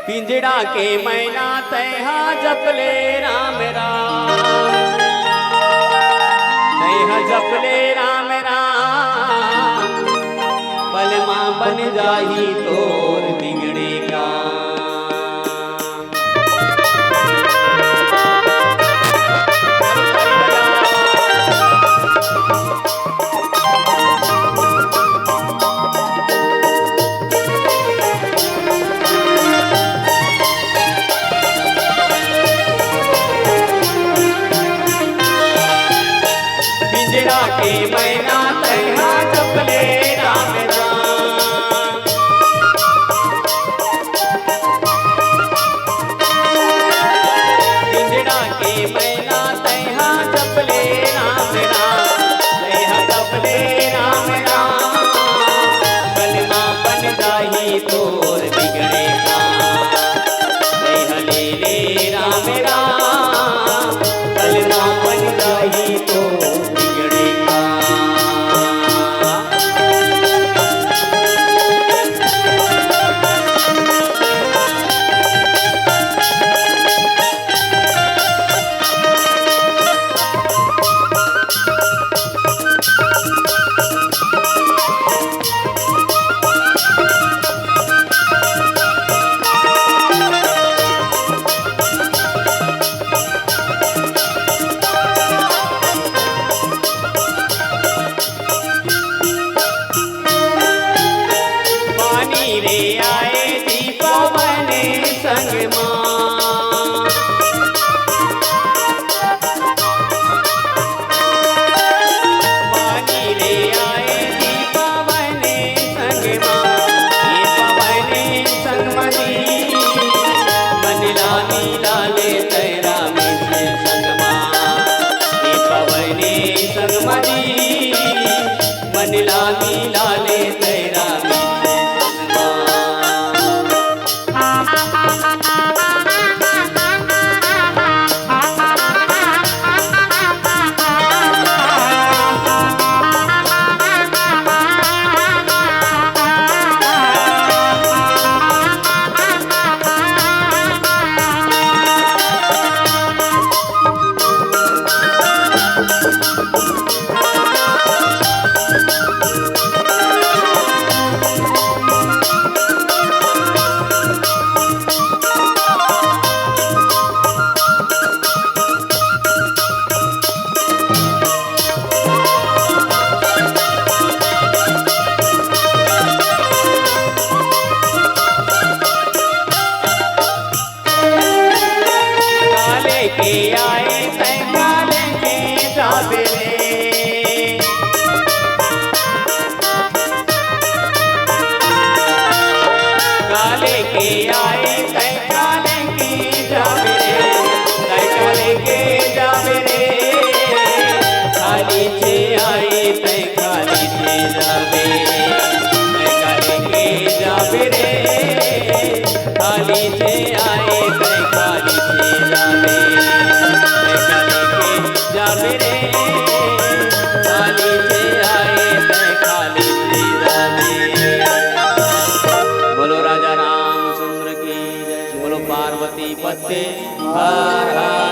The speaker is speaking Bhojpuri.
पिंजड़ा के मैना तैहा जपले राम राम, तैहा जपले राम राम, पलमा बन जाही तोर बिगड़े का। पिंजड़ा के मैना तैहा जपले राम राम, पिंजड़ा के मैना तैहा जपले राम राम, तैहा जपले राम राम, कलमा बन जाही तोर बिगड़े का। तैहा ले ले राम राम, कलमा बन जाही तोर बिगड़े का। रे आए दीपावन संग मां, पानी रे आए दीपावन संग मां, ये पवन संग मदी, मन लानी लाले तेरा मित्र संग मां, ये पवन संग मदी, मन लानी लाले तेरा के आए तैकाल के जाबे रे, काले के आए तैकाल के जाबे रे, तैकाल के जाबे रे, खाली से आए तैकाली से जाबे, तैकाल के जाबे रे, खाली से आए तैकाली से जाबे, जाबे रे, खाली से आए तैकाली से जाबे। बोलो राजा रामचंद्र की जय, बोलो पार्वती पते हर हर।